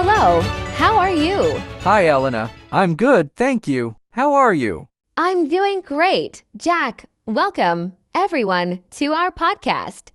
Hello, how are you? Hi, Elena. I'm good, thank you. How are you? I'm doing great. Jack, welcome, everyone, to our podcast.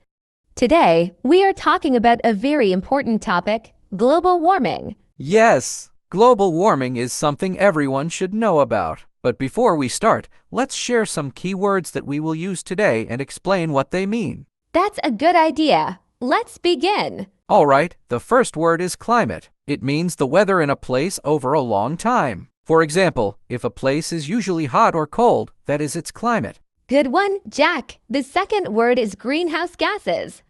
Today, we are talking about a very important topic, global warming. Yes, global warming is something everyone should know about. But before we start, let's share some key words that we will use today and explain what they mean. That's a good idea. Let's begin. All right, the first word is climate. It means the weather in a place over a long time. For example, if a place is usually hot or cold, that is its climate. Good one, Jack. The second word is greenhouse gases.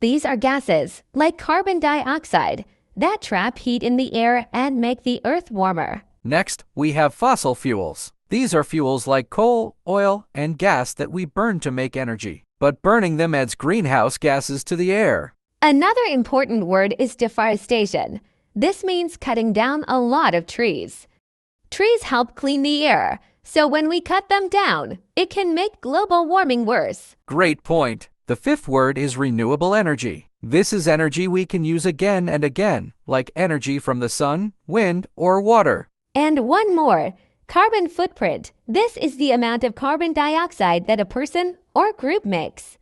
These are gases, like carbon dioxide, that trap heat in the air and make the earth warmer. Next, we have fossil fuels. These are fuels like coal, oil, and gas that we burn to make energy. But burning them adds greenhouse gases to the air. Another important word is deforestation. This means cutting down a lot of trees. Trees help clean the air, so when we cut them down, it can make global warming worse. Great point. The fifth word is renewable energy. This is energy we can use again and again, like energy from the sun, wind, or water. And one more, carbon footprint. This is the amount of carbon dioxide that a person or group makes.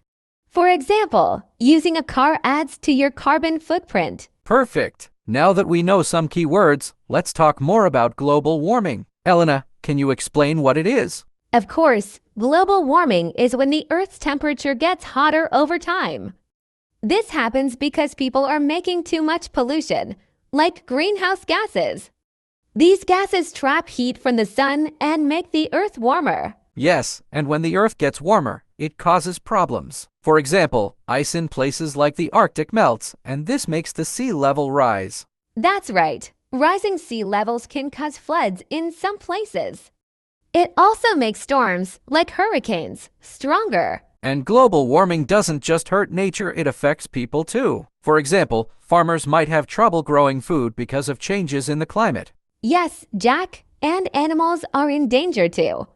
For example, using a car adds to your carbon footprint. Perfect. Now that we know some key words, let's talk more about global warming. Elena, can you explain what it is? Of course, global warming is when the Earth's temperature gets hotter over time. This happens because people are making too much pollution, like greenhouse gases. These gases trap heat from the sun and make the Earth warmer. Yes, and when the Earth gets warmer, it causes problems. For example, ice in places like the Arctic melts, and this makes the sea level rise. That's right. Rising sea levels can cause floods in some places. It also makes storms, like hurricanes, stronger. And global warming doesn't just hurt nature, it affects people too. For example, farmers might have trouble growing food because of changes in the climate. Yes, Jack, and animals are in danger too.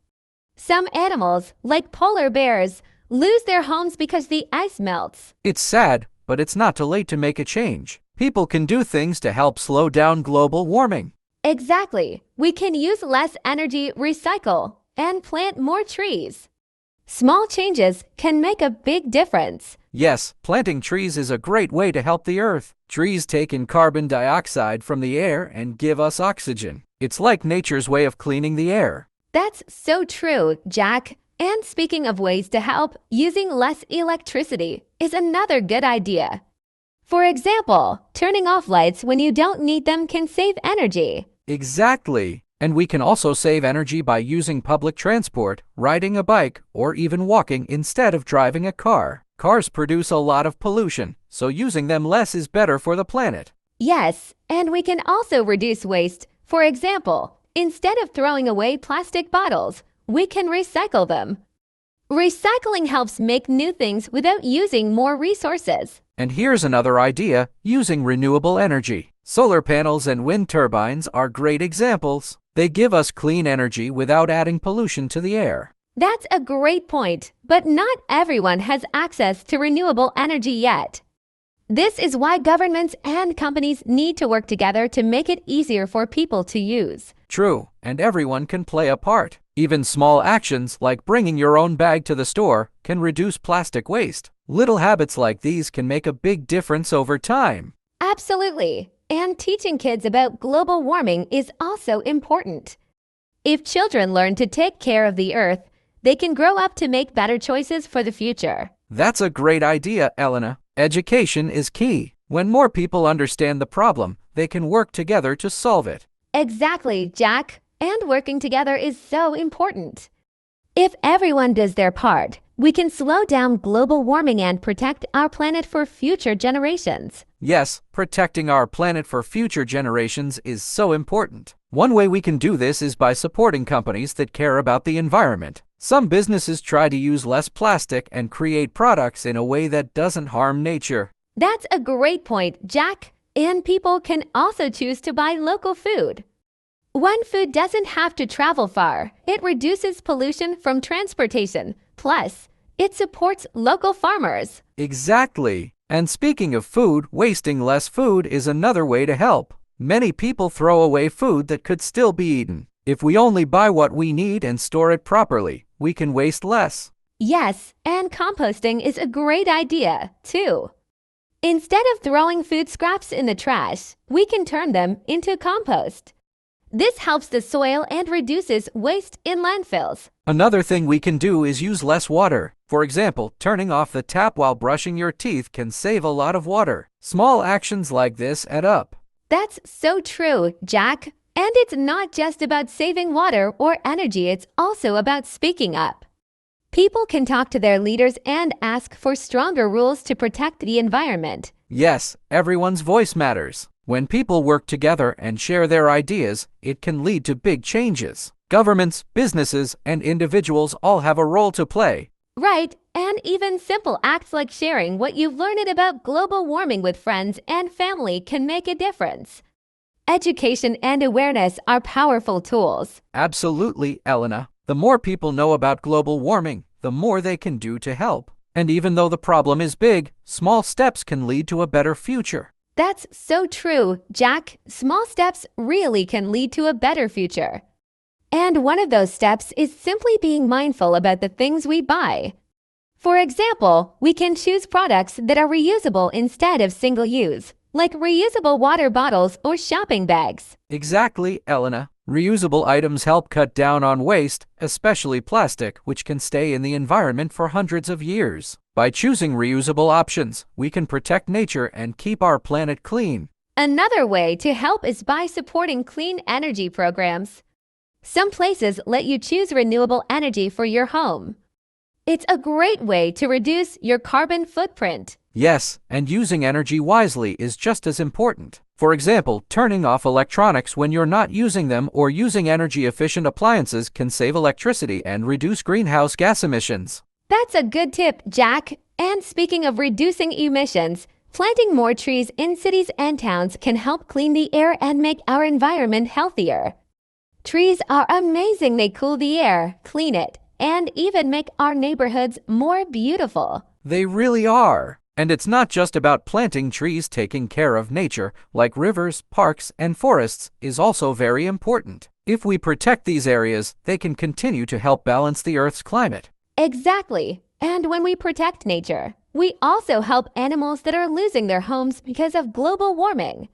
Some animals, like polar bears, lose their homes because the ice melts. It's sad, but it's not too late to make a change. People can do things to help slow down global warming. Exactly. We can use less energy, recycle, and plant more trees. Small changes can make a big difference. Yes, planting trees is a great way to help the Earth. Trees take in carbon dioxide from the air and give us oxygen. It's like nature's way of cleaning the air. That's so true, Jack. And speaking of ways to help, using less electricity is another good idea. For example, turning off lights when you don't need them can save energy. Exactly. And we can also save energy by using public transport, riding a bike, or even walking instead of driving a car. Cars produce a lot of pollution, so using them less is better for the planet. Yes, and we can also reduce waste. For example, instead of throwing away plastic bottles, we can recycle them. Recycling helps make new things without using more resources. And here's another idea, using renewable energy. Solar panels and wind turbines are great examples. They give us clean energy without adding pollution to the air. That's a great point, but not everyone has access to renewable energy yet. This is why governments and companies need to work together to make it easier for people to use. True, and everyone can play a part. Even small actions like bringing your own bag to the store can reduce plastic waste. Little habits like these can make a big difference over time. Absolutely. And teaching kids about global warming is also important. If children learn to take care of the Earth, they can grow up to make better choices for the future. That's a great idea, Elena. Education is key. When more people understand the problem, they can work together to solve it. Exactly, Jack. And working together is so important. If everyone does their part, we can slow down global warming and protect our planet for future generations. Yes, protecting our planet for future generations is so important. One way we can do this is by supporting companies that care about the environment. Some businesses try to use less plastic and create products in a way that doesn't harm nature. That's a great point, Jack. And people can also choose to buy local food. When food doesn't have to travel far, it reduces pollution from transportation. Plus, it supports local farmers. Exactly. And speaking of food, wasting less food is another way to help. Many people throw away food that could still be eaten. If we only buy what we need and store it properly, we can waste less. Yes, and composting is a great idea, too. Instead of throwing food scraps in the trash, we can turn them into compost. This helps the soil and reduces waste in landfills. Another thing we can do is use less water. For example, turning off the tap while brushing your teeth can save a lot of water. Small actions like this add up. That's so true, Jack. And it's not just about saving water or energy, it's also about speaking up. People can talk to their leaders and ask for stronger rules to protect the environment. Yes, everyone's voice matters. When people work together and share their ideas, it can lead to big changes. Governments, businesses, and individuals all have a role to play. Right, and even simple acts like sharing what you've learned about global warming with friends and family can make a difference. Education and awareness are powerful tools. Absolutely, Elena. The more people know about global warming, the more they can do to help. And even though the problem is big, small steps can lead to a better future. That's so true, Jack. Small steps really can lead to a better future. And one of those steps is simply being mindful about the things we buy. For example, we can choose products that are reusable instead of single-use, like reusable water bottles or shopping bags. Exactly, Elena. Reusable items help cut down on waste, especially plastic, which can stay in the environment for hundreds of years. By choosing reusable options, we can protect nature and keep our planet clean. Another way to help is by supporting clean energy programs. Some places let you choose renewable energy for your home. It's a great way to reduce your carbon footprint. Yes, and using energy wisely is just as important. For example, turning off electronics when you're not using them or using energy-efficient appliances can save electricity and reduce greenhouse gas emissions. That's a good tip, Jack. And speaking of reducing emissions, planting more trees in cities and towns can help clean the air and make our environment healthier. Trees are amazing. They cool the air, clean it, and even make our neighborhoods more beautiful. They really are. And it's not just about planting trees. Taking care of nature, like rivers, parks, and forests, is also very important. If we protect these areas, they can continue to help balance the Earth's climate. Exactly. And when we protect nature, we also help animals that are losing their homes because of global warming.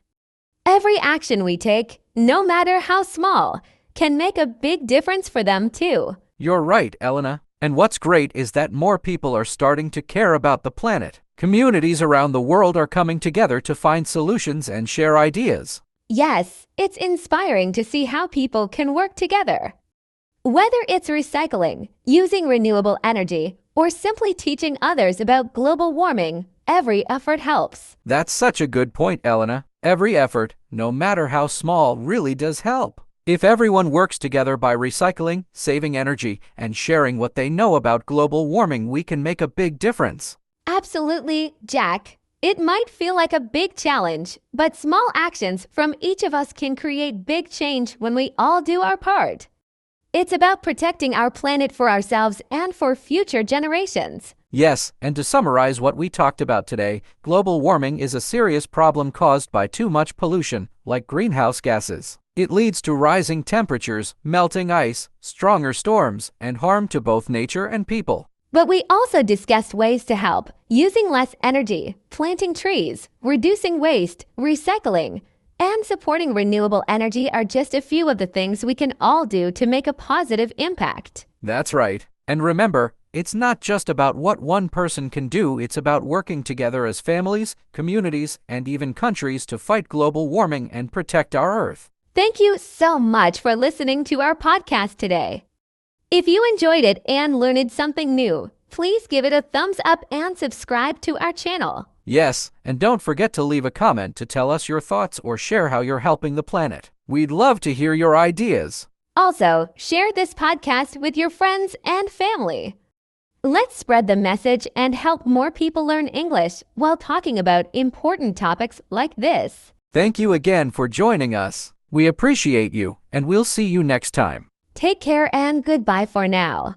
Every action we take, no matter how small, can make a big difference for them too. You're right, Elena. And what's great is that more people are starting to care about the planet. Communities around the world are coming together to find solutions and share ideas. Yes, it's inspiring to see how people can work together. Whether it's recycling, using renewable energy, or simply teaching others about global warming, every effort helps. That's such a good point, Elena. Every effort, no matter how small, really does help. If everyone works together by recycling, saving energy, and sharing what they know about global warming, we can make a big difference. Absolutely, Jack. It might feel like a big challenge, but small actions from each of us can create big change when we all do our part. It's about protecting our planet for ourselves and for future generations. Yes, and to summarize what we talked about today, global warming is a serious problem caused by too much pollution, like greenhouse gases. It leads to rising temperatures, melting ice, stronger storms, and harm to both nature and people. But we also discussed ways to help, using less energy, planting trees, reducing waste, recycling, and supporting renewable energy are just a few of the things we can all do to make a positive impact. That's right. And remember, it's not just about what one person can do, it's about working together as families, communities, and even countries to fight global warming and protect our Earth. Thank you so much for listening to our podcast today. If you enjoyed it and learned something new, please give it a thumbs up and subscribe to our channel. Yes, and don't forget to leave a comment to tell us your thoughts or share how you're helping the planet. We'd love to hear your ideas. Also, share this podcast with your friends and family. Let's spread the message and help more people learn English while talking about important topics like this. Thank you again for joining us. We appreciate you, and we'll see you next time. Take care and goodbye for now.